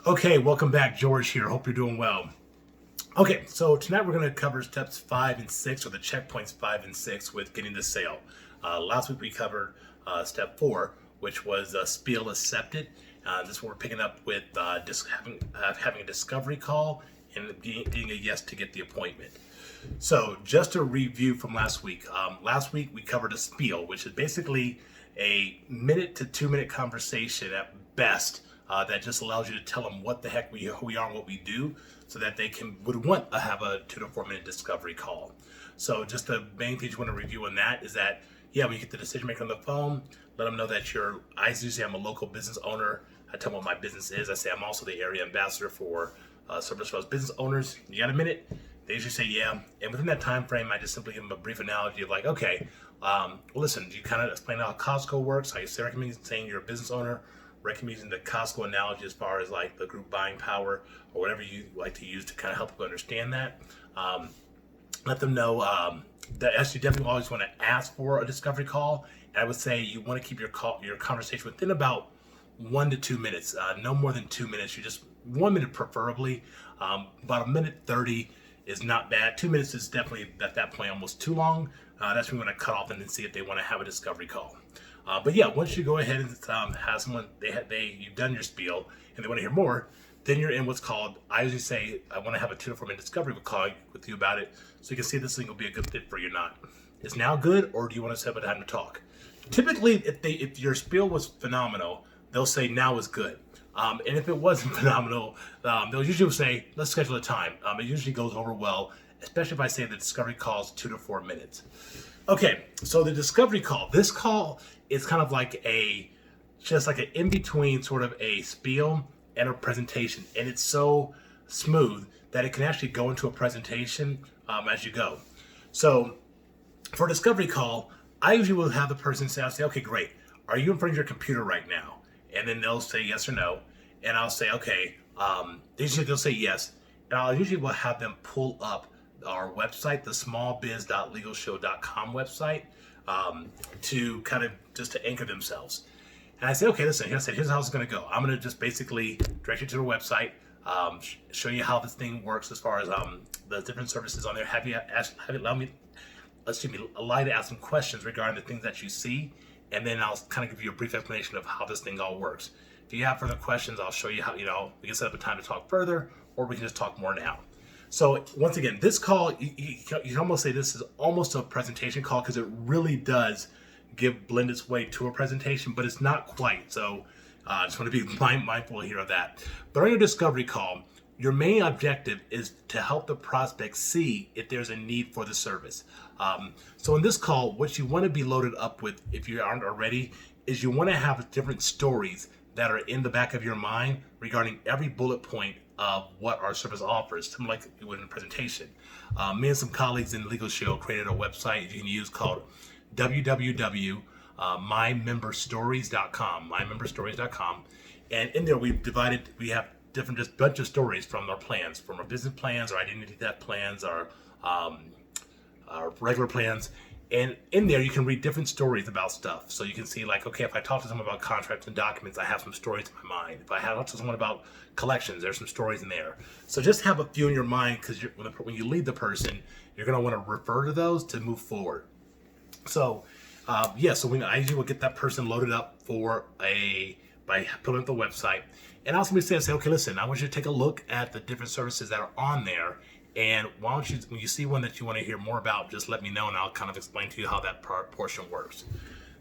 Okay, welcome back. George here. Hope you're doing well. Okay, so tonight we're going to cover steps 5 and 6, or the checkpoints 5 and 6 with getting the sale. Last week we covered step 4, which was spiel accepted. This is what we're picking up with having a discovery call and getting a yes to get the appointment. So just a review from last week. Last week we covered a spiel, which is basically a minute to 2 minute conversation at best that just allows you to tell them what the heck who we are and what we do, so that they would want to have a 2 to 4 minute discovery call. So just the main thing you want to review on that is that, yeah, when you get the decision maker on the phone, let them know that I usually say I'm a local business owner. I tell them what my business is. I say I'm also the area ambassador for Service Roads business owners. You got a minute? They usually say yeah, and within that time frame, I just simply give them a brief analogy of like, okay, listen, do you kind of explain how Costco works? How you recommend saying you're a business owner, recommend using the Costco analogy as far as like the group buying power or whatever you like to use to kind of help people understand that. Let them know that you definitely always want to ask for a discovery call. And I would say you want to keep your conversation within about 1 to 2 minutes, no more than 2 minutes. You just 1 minute preferably. About a minute 30 is not bad. 2 minutes is definitely at that point almost too long. That's when we want to cut off and then see if they want to have a discovery call. But yeah, once you go ahead and have someone, you've done your spiel and they want to hear more, then you're in what's called, I usually say, I want to have a 2 to 4 minute discovery call with you about it, so you can see if this thing will be a good fit for you or not. Is now good, or do you want to set up a time to talk? Typically, if your spiel was phenomenal, they'll say now is good. And if it wasn't phenomenal, they'll usually say, let's schedule a time. It usually goes over well, especially if I say the discovery call is 2 to 4 minutes. Okay, so the discovery call. This call is kind of like just like an in-between sort of a spiel and a presentation. And it's so smooth that it can actually go into a presentation as you go. So for a discovery call, I usually will have the person say, I'll say, okay, great. Are you in front of your computer right now? And then they'll say yes or no. And I'll say, okay, they'll say yes. And I'll usually will have them pull up our website, the smallbiz.legalshow.com website, to kind of just to anchor themselves. And I say, okay, listen, here's how it's going to go. I'm going to just basically direct you to the website, show you how this thing works as far as the different services on there. Allow you to ask some questions regarding the things that you see, and then I'll kind of give you a brief explanation of how this thing all works. If you have further questions, I'll show you how, we can set up a time to talk further, or we can just talk more now. So once again, this call, you can almost say this is almost a presentation call, because it really does blend its way to a presentation, but it's not quite. So I just want to be mindful here of that. But on your discovery call, your main objective is to help the prospect see if there's a need for the service. So in this call, what you want to be loaded up with, if you aren't already, is you want to have different stories that are in the back of your mind regarding every bullet point of what our service offers, something like you would in a presentation. Me and some colleagues in Legal Show created a website you can use called www.mymemberstories.com. And in there we have different just bunch of stories from our plans, from our business plans, our identity theft plans, our regular plans. And in there, you can read different stories about stuff. So you can see, like, okay, if I talk to someone about contracts and documents, I have some stories in my mind. If I talk to someone about collections, there's some stories in there. So just have a few in your mind, because when you lead the person, you're going to want to refer to those to move forward. So, I usually will get that person loaded up by pulling up the website. And also we say, okay, listen, I want you to take a look at the different services that are on there. And why don't you, when you see one that you want to hear more about, just let me know, and I'll kind of explain to you how that portion works.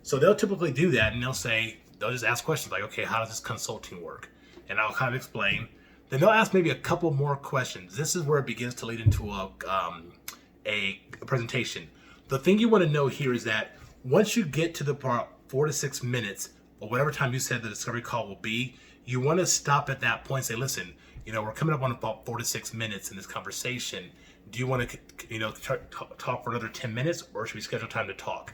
So they'll typically do that, and they'll just ask questions like, okay, how does this consulting work? And I'll kind of explain. Then they'll ask maybe a couple more questions. This is where it begins to lead into a presentation. The thing you want to know here is that once you get to the part 4 to 6 minutes, or whatever time you said the discovery call will be, you want to stop at that point and say, listen, we're coming up on about 4 to 6 minutes in this conversation. Do you want to, talk for another 10 minutes, or should we schedule time to talk?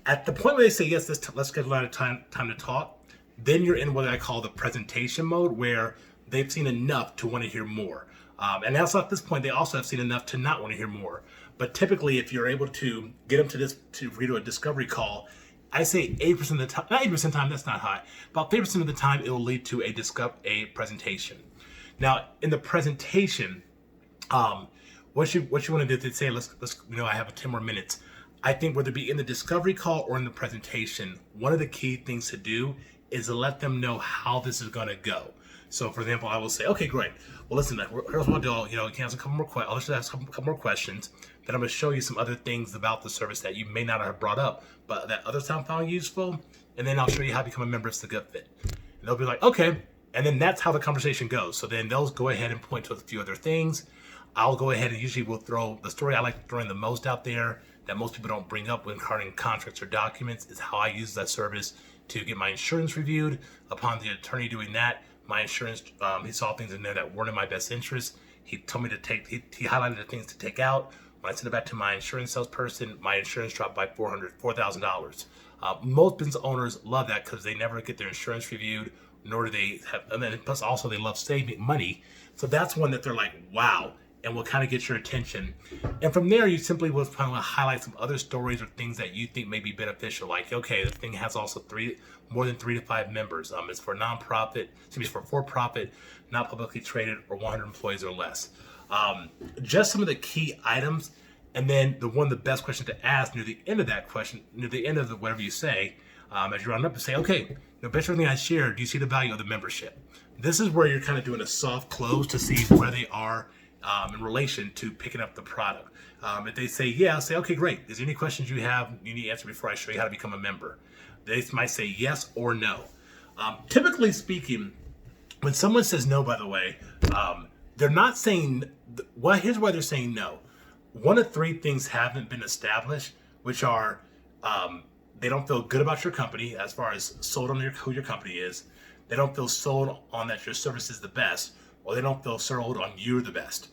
At the point where they say, yes, let's schedule a time to talk, then you're in what I call the presentation mode, where they've seen enough to want to hear more. And also at this point, they also have seen enough to not want to hear more. But typically, if you're able to get them to read a discovery call, I say 80% of the time, not 80% of the time, that's not high, about 50% of the time, it will lead to a presentation. Now, in the presentation, what you want to do to say, let's I have 10 more minutes. I think whether it be in the discovery call or in the presentation, one of the key things to do is to let them know how this is going to go. So, for example, I will say, okay, great. Well, listen, here's what I'll do. You can ask a couple more questions. I'll just ask a couple more questions. Then I'm going to show you some other things about the service that you may not have brought up, but that others found useful. And then I'll show you how to become a member. It's a good fit. And they'll be like, okay. And then that's how the conversation goes. So then they'll go ahead and point to a few other things. I'll go ahead and usually we'll throw the story I like throwing the most out there that most people don't bring up when carting contracts or documents is how I use that service to get my insurance reviewed. Upon the attorney doing that, my insurance, he saw things in there that weren't in my best interest. He told me to take, he highlighted the things to take out. When I sent it back to my insurance salesperson, my insurance dropped by $4,000. Most business owners love that because they never get their insurance reviewed, nor do they have, and then plus also they love saving money. So that's one that they're like, wow, and will kind of get your attention. And from there, you simply will kind of highlight some other stories or things that you think may be beneficial. Like, okay, the thing has also more than 3 to 5 members. It's for nonprofit, it's for profit, not publicly traded, or 100 employees or less. Just some of the key items. And then the best question to ask near the end of that question, near the end of whatever you say, as you round up and say, okay, based on everything I shared, do you see the value of the membership? This is where you're kind of doing a soft close to see where they are in relation to picking up the product. If they say, yeah, I'll say, okay, great. Is there any questions you have you need to answer before I show you how to become a member? They might say yes or no. Typically speaking, when someone says no, by the way, they're not saying, well, here's why they're saying no. One of 3 things haven't been established, which are they don't feel good about your company as far as sold on who your company is. They don't feel sold on that your service is the best, or they don't feel sold on you're the best.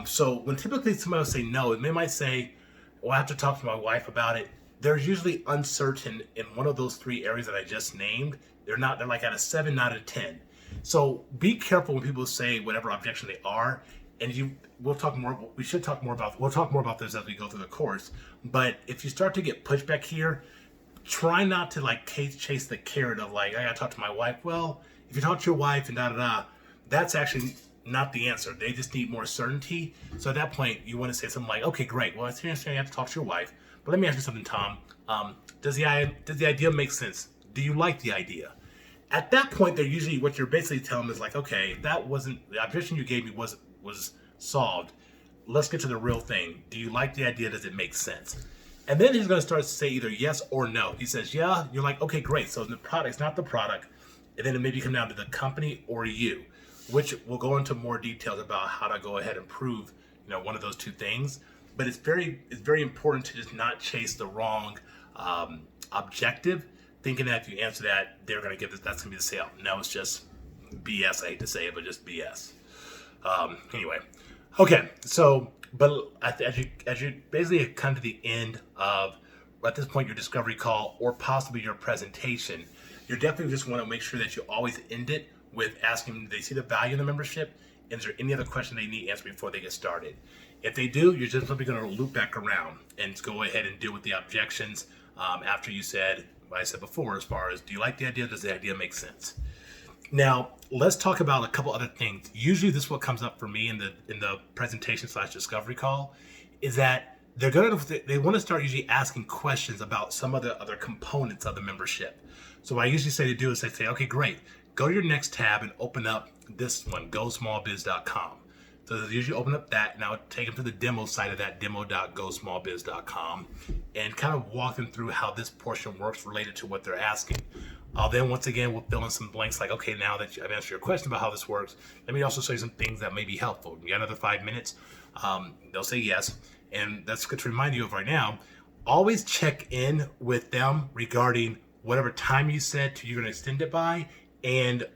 So when typically somebody will say no, they might say, well, I have to talk to my wife about it. They're usually uncertain in one of those 3 areas that I just named. They're like at a 7 out of 10. So be careful when people say whatever objection they are. And we'll talk more about this as we go through the course. But if you start to get pushback here, try not to chase the carrot of I gotta talk to my wife. Well, if you talk to your wife and that's actually not the answer. They just need more certainty. So at that point, you want to say something like, okay, great. Well, I understand you have to talk to your wife. But let me ask you something, Tom. Does the idea make sense? Do you like the idea? At that point, they're usually, what you're basically telling them is okay, that wasn't, the objection you gave me was solved. Let's get to the real thing. Do you like the idea? Does it make sense? And then he's going to start to say either yes or no. He says, yeah. You're like, okay, great. So the product's not the product. And then it maybe come down to the company or you, which we'll go into more details about how to go ahead and prove, one of those 2 things. But it's very important to just not chase the wrong objective, thinking that if you answer that, they're going to get this, that's going to be the sale. No, it's just BS. I hate to say it, but just BS. Anyway, okay. So, but as you basically come to the end of, at this point, your discovery call or possibly your presentation, you definitely just want to make sure that you always end it with asking them, do they see the value in the membership? And is there any other question they need answered before they get started? If they do, you're just simply going to loop back around and go ahead and deal with the objections after you said what I said before, as far as, do you like the idea? Does the idea make sense? Now, let's talk about a couple other things. Usually this is what comes up for me in the presentation / discovery call, is that they want to start usually asking questions about some of the other components of the membership. So what I usually say to do is I say, okay, great. Go to your next tab and open up this one, GoSmallBiz.com. So they usually open up that, and I would take them to the demo site of that, demo.GoSmallBiz.com, and kind of walk them through how this portion works related to what they're asking. Then once again, we'll fill in some blanks like, okay, now that I've answered your question about how this works, let me also show you some things that may be helpful. You got another 5 minutes? They'll say yes. And that's good to remind you of right now. Always check in with them regarding whatever time you said you're going to extend it by and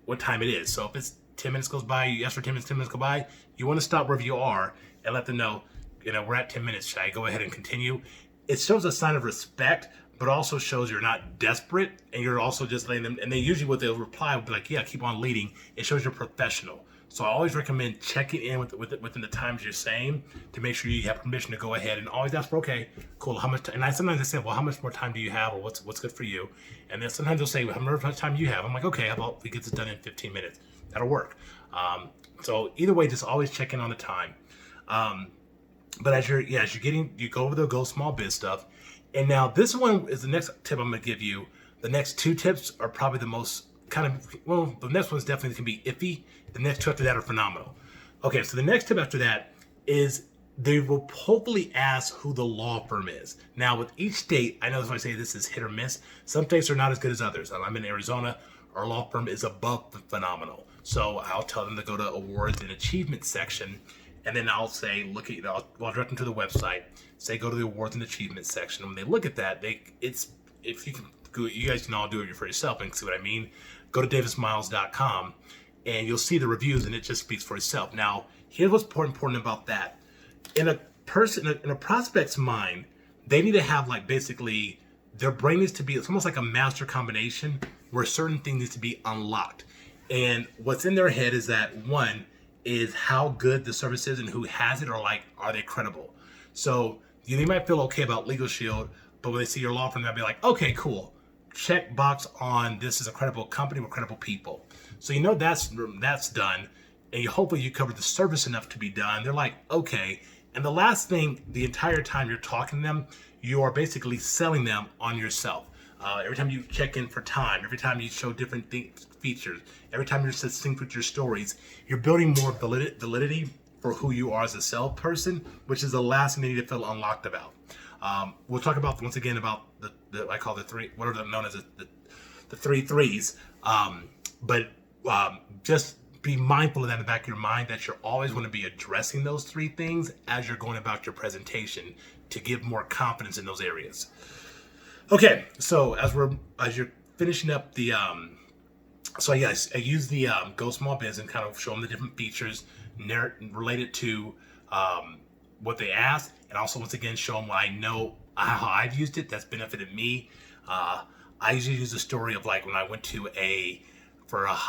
what time it is. So if it's 10 minutes goes by, you ask for 10 minutes go by, you want to stop wherever you are and let them know, we're at 10 minutes. Should I go ahead and continue? It shows a sign of respect, but also shows you're not desperate, and you're also just letting them, and they usually what they'll reply will be like, yeah, keep on leading. It shows you're professional. So I always recommend checking in within the times you're saying to make sure you have permission to go ahead, and always ask for, okay, cool, how much time? And sometimes I say, well, how much more time do you have, or what's good for you? And then sometimes they'll say, how much time do you have? I'm like, okay, how about we get this done in 15 minutes? That'll work. So either way, just always check in on the time. But as you're getting, you go over the Go Small Biz stuff. And now this one is the next tip I'm going to give you. The next 2 tips are probably the most the next one's definitely can be iffy. The next 2 after that are phenomenal. Okay, so the next tip after that is they will hopefully ask who the law firm is. Now, with each state, I know that's why I say this is hit or miss. Some states are not as good as others. I'm in Arizona. Our law firm is above phenomenal. So I'll tell them to go to awards and achievement section. And then I'll say, I'll direct them to the website. Say, go to the awards and achievement section. And when they look at that, if you can, you guys can all do it for yourself and see what I mean. Go to davismiles.com and you'll see the reviews, and it just speaks for itself. Now, here's what's important about that. In a prospect's mind, they need to have basically their brain needs to be, it's almost like a master combination where certain things need to be unlocked. And what's in their head is that one is how good the service is and who has it, or are they credible? So they might feel okay about Legal Shield, but when they see your law firm, they'll be like, okay, cool. Check box on this is a credible company with credible people. So that's done. And hopefully you covered the service enough to be done. They're like, okay. And the last thing, the entire time you're talking to them, you are basically selling them on yourself. Every time you check in for time, every time you show different features, every time you're succinct with your stories, you're building more validity for who you are as a salesperson, which is the last thing they need to feel unlocked about. We'll talk about once again about the I call the 3, what are known as the 3 threes. But just be mindful of that in the back of your mind, that you're always going to be addressing those 3 things as you're going about your presentation to give more confidence in those areas. Okay, so as you're finishing up the so yes, I use the Go Small Biz and kind of show them the different features related to what they asked, and also once again show them what I know how I've used it that's benefited me. I usually use the story of when I went to I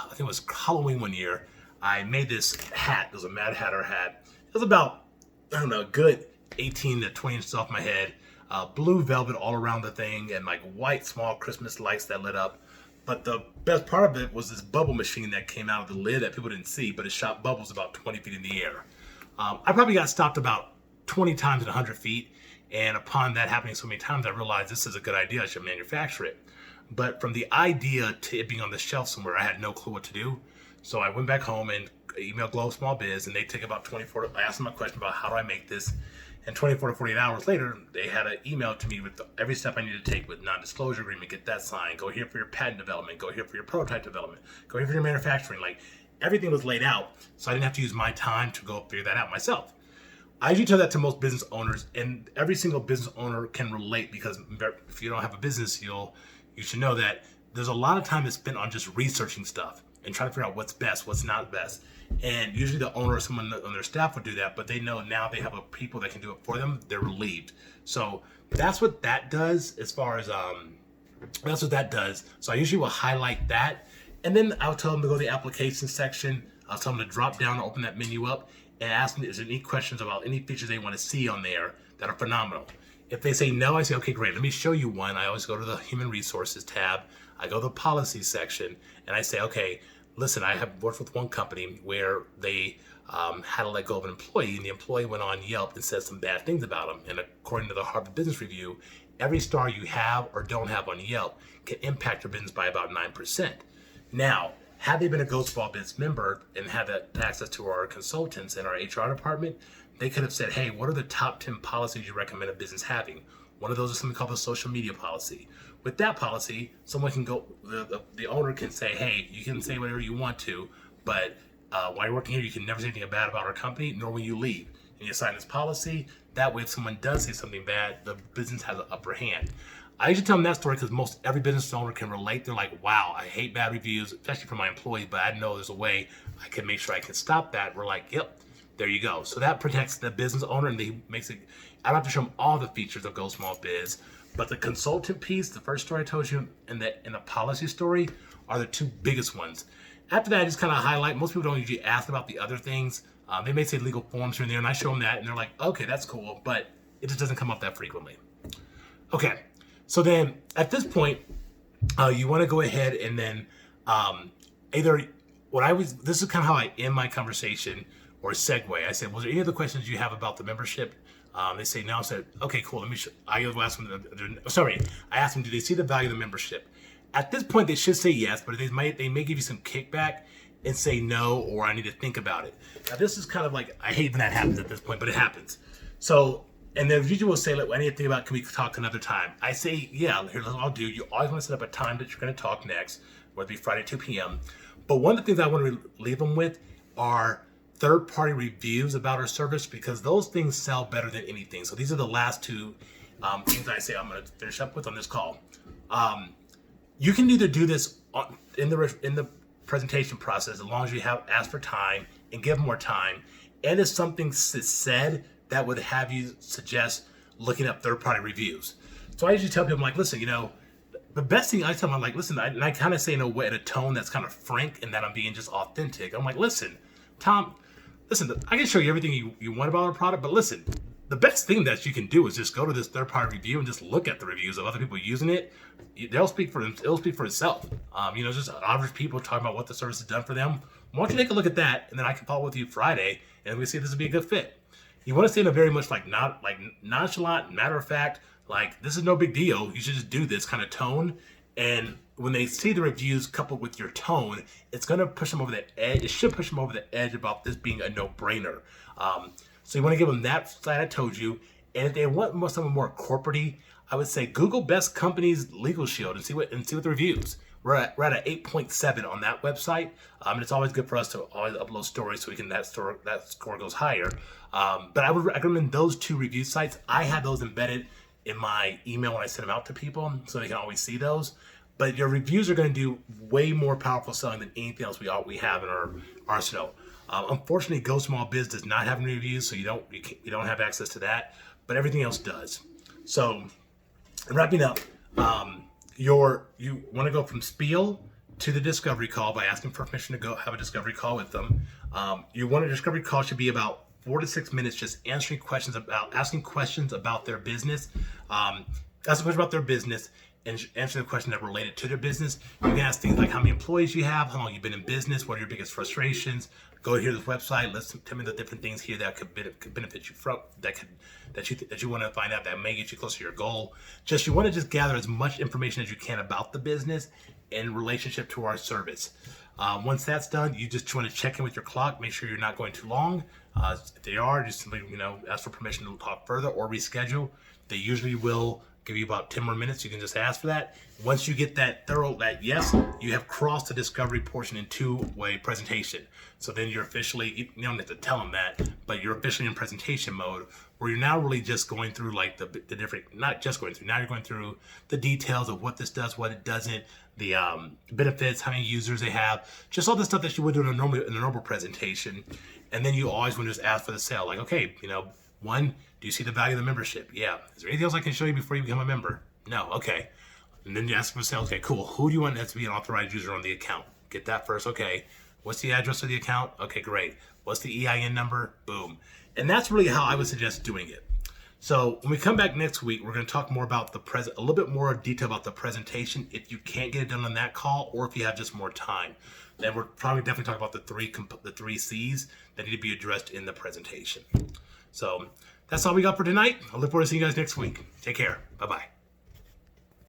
think it was Halloween one year. I made this hat. It was a Mad Hatter hat. It was about, I don't know, a good 18 to 20 inches off my head. Blue velvet all around the thing, and white small Christmas lights that lit up. But the best part of it was this bubble machine that came out of the lid that people didn't see, but it shot bubbles about 20 feet in the air. I probably got stopped about 20 times at 100 feet. And upon that happening so many times, I realized this is a good idea. I should manufacture it. But from the idea to it being on the shelf somewhere, I had no clue what to do. So I went back home and emailed Go Small Biz, and they take about 24. I asked them a question about how do I make this. And 24 to 48 hours later, they had an email to me with every step I need to take with non-disclosure agreement, get that signed, go here for your patent development, go here for your prototype development, go here for your manufacturing. Everything was laid out, so I didn't have to use my time to go figure that out myself. I usually tell that to most business owners, and every single business owner can relate, because if you don't have a business, you should know that there's a lot of time that's spent on just researching stuff and trying to figure out what's best, what's not best. And usually the owner or someone on their staff would do that, but they know now they have people that can do it for them. They're relieved. So that's what that does as far as, that's what that does. So I usually will highlight that. And then I'll tell them to go to the application section. I'll tell them to drop down and open that menu up and ask them if there's any questions about any features they want to see on there that are phenomenal. If they say no, I say, okay, great, let me show you one. I always go to the Human Resources tab. I go to the Policy section, and I say, okay, listen, I have worked with one company where they had to let go of an employee, and the employee went on Yelp and said some bad things about him. And according to the Harvard Business Review, every star you have or don't have on Yelp can impact your business by about 9%. Now, had they been a Go Small Biz member and had that access to our consultants and our HR department, they could have said, hey, what are the top 10 policies you recommend a business having? One of those is something called the social media policy. With that policy, someone can go, the owner can say, hey, you can say whatever you want to, but while you're working here, you can never say anything bad about our company, nor when you leave. And you sign this policy. That way, if someone does say something bad, the business has an upper hand. I usually tell them that story because most every business owner can relate. They're like, wow, I hate bad reviews, especially for my employees, but I know there's a way I can make sure I can stop that. We're like, yep, there you go. So that protects the business owner, and they makes it, I don't have to show them all the features of Go Small Biz, but the consultant piece, the first story I told you, and the policy story are the two biggest ones. After that, I just kind of highlight, most people don't usually ask about the other things. They may say legal forms here and there, and I show them that, and they're like, okay, that's cool, but it just doesn't come up that frequently. Okay. So then at this point, you want to go ahead and then either this is kind of how I end my conversation or segue. I said, was there any other questions you have about the membership? They say no. I said, okay, cool. I asked them, I asked them, do they see the value of the membership? At this point, they should say yes, but they may give you some kickback and say no, or I need to think about it. Now, this is kind of like, I hate when that happens at this point, but it happens. So, and then usually will say, like, I need to think about, can we talk another time? I say, yeah, here's what I'll do. You always want to set up a time that you're going to talk next, whether it be Friday, 2 p.m. But one of the things I want to leave them with are third-party reviews about our service, because those things sell better than anything. So these are the last two things I say I'm going to finish up with on this call. You can either do this in the presentation process as long as you have asked for time and give more time, and if something is said that would have you suggest looking up third-party reviews. So I usually tell people, I'm like, listen, the best thing I tell them, I'm like, listen, and I kind of say in a tone that's kind of frank and that I'm being just authentic. I'm like, listen, Tom, listen, I can show you everything you want about our product, but listen, the best thing that you can do is just go to this third-party review and just look at the reviews of other people using it. It'll speak for itself. Just average people talking about what the service has done for them. Why don't you take a look at that, and then I can follow with you Friday, and we see if this would be a good fit. You want to stay in a very much nonchalant, matter of fact, like this is no big deal. You should just do this kind of tone. And when they see the reviews coupled with your tone, it's going to push them over the edge. It should push them over the edge about this being a no-brainer. So you want to give them that side I told you. And if they want something more corporate-y, I would say Google Best Companies Legal Shield and see what the reviews. We're at an 8.7 on that website, and it's always good for us to always upload stories so that score goes higher. But I would recommend those two review sites. I have those embedded in my email when I send them out to people, so they can always see those. But your reviews are going to do way more powerful selling than anything else we have in our arsenal. Unfortunately, Go Small Biz does not have any reviews, so you don't have access to that. But everything else does. So, wrapping up, you want to go from spiel to the discovery call by asking for permission to go have a discovery call with them. A discovery call should be about 4 to 6 minutes, just asking questions about their business. Asking questions about their business and answering the questions that are related to their business. You can ask things like how many employees you have, how long you've been in business, what are your biggest frustrations. Go here to this website. Tell me the different things here that could benefit you from that you want to find out that may get you closer to your goal. You want to just gather as much information as you can about the business in relationship to our service. Once that's done, you just want to check in with your clock, make sure you're not going too long. If they are, just simply ask for permission to talk further or reschedule. They usually will give you about 10 more minutes. You can just ask for that. Once you get that yes, you have crossed the discovery portion in two-way presentation. So then you're officially, you don't have to tell them that, but you're officially in presentation mode where you're now really just going through like the different, not just going through, now you're going through the details of what this does, what it doesn't, the benefits, how many users they have, just all the stuff that you would do in a normal presentation. And then you always want to just ask for the sale. Like, okay, one, do you see the value of the membership? Yeah. Is there anything else I can show you before you become a member? No. Okay. And then you ask for the sale. Okay, cool. Who do you want that to be an authorized user on the account? Get that first. Okay. What's the address of the account? Okay, great. What's the EIN number? Boom. And that's really how I would suggest doing it. So when we come back next week, we're going to talk more about a little bit more detail about the presentation. If you can't get it done on that call, or if you have just more time, then we're probably definitely talking about the three C's that need to be addressed in the presentation. So that's all we got for tonight. I look forward to seeing you guys next week. Take care. Bye-bye.